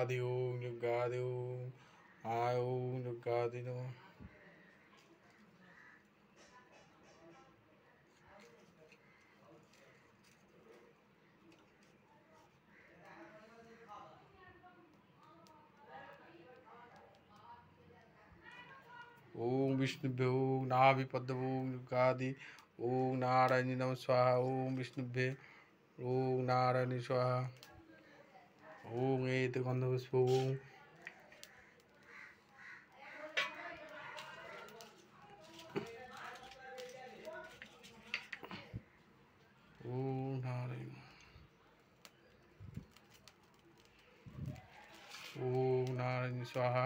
दुर्गादि ओम दुर्गादि ओम आय ओम दुर्गादि नमः। ओम विष्णुभ्यो ओम नाभिपद्मो ओम दुर्गादि ओम नारायण नमः स्वाहा। ओम विष्णुभ्ये ओम नारायण स्वाहा। ओम एत गंधपुष्प ओम ओम नारायण ओम नारायण स्वाहा।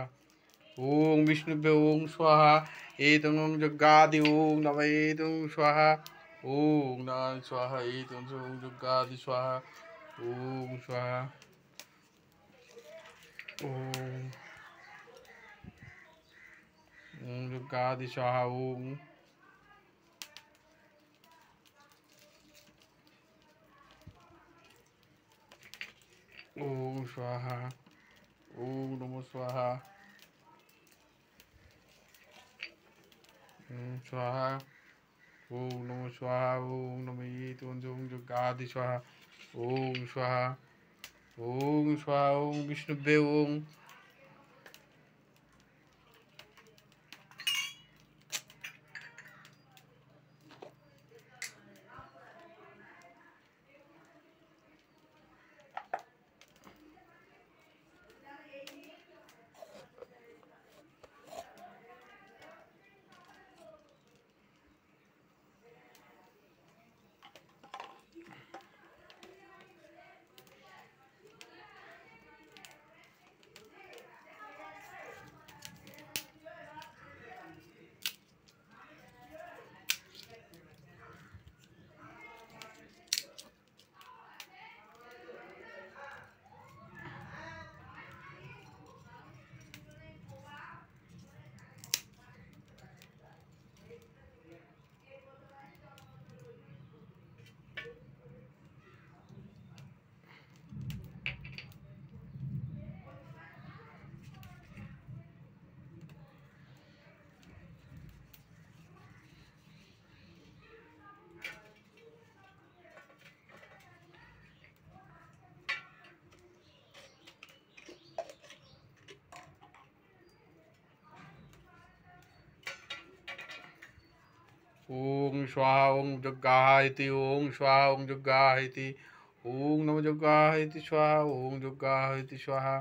ओम विष्णुभ्यो ओम स्वाहा। एतं जग्गादि ओम नमः एतं स्वाहा। ओम नारायण स्वाहा। एतं जग्गादि स्वाहा। ओम स्वाहा। ओम जग्गादि स्वाहा। ओम ओम स्वाहा। ओम नमो स्वाहा। ओम स्वाहा। ओम नमो स्वाहा। ओम नमः एतं जग्गादि स्वाहा। ओम स्वाहा। ओम स्वाहा। ओम विष्णुभ्ये ओम ओम स्वाहा। ओम दुर्गा इति ओम स्वाहा। ओम दुर्गा इति ओम नमो दुर्गा इति स्वाहा। ओम दुर्गा इति स्वाहा।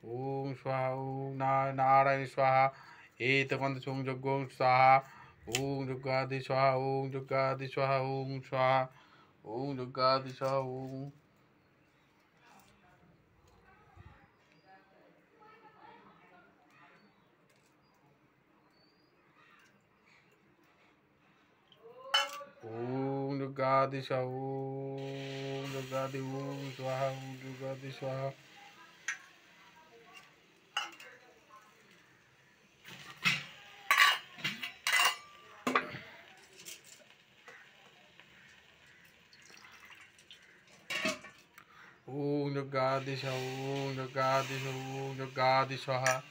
ओम स्वाहा। ओम नारायण स्वाहा। एतकंद सोम जग्गो स्वाहा। ओम दुर्गादि स्वाहा। ओम दुर्गादि स्वाहा। ओम स्वाहा। ओम दुर्गादि स्वाहा। ओम ओम दुर्गादि स्वाहा। ओम दुर्गादि ओम स्वाहा। ओम दुर्गादि स्वाहा। ओम दुर्गादि स्वाहा। ओम दुर्गादि स्वाहा। ओम दुर्गादि स्वाहा।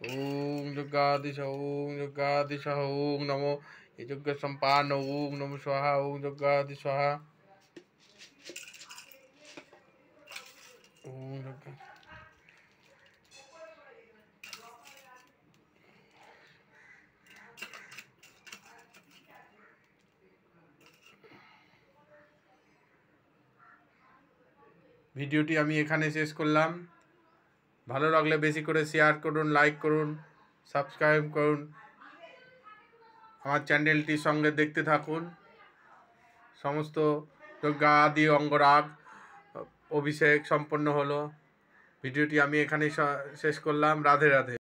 ओम दुर्गादि स्वाहा। ओम दुर्गादि स्वाहा। ओम नमो यज्ञ संपादन। ओम नमो स्वाहा। ओम दुर्गादि स्वाहा। ओम दुर्गा ভিডিওটি আমি এখানে শেষ করলাম। ভালো লাগলে বেশি করে শেয়ার করুন, লাইক করুন, সাবস্ক্রাইব করুন। আমার চ্যানেলটির সঙ্গে দেখতে থাকুন। সমস্ত দুর্গা আদি অঙ্গরাগ অভিষেক সম্পন্ন হলো। ভিডিওটি আমি এখানেই শেষ করলাম। রাধে রাধে।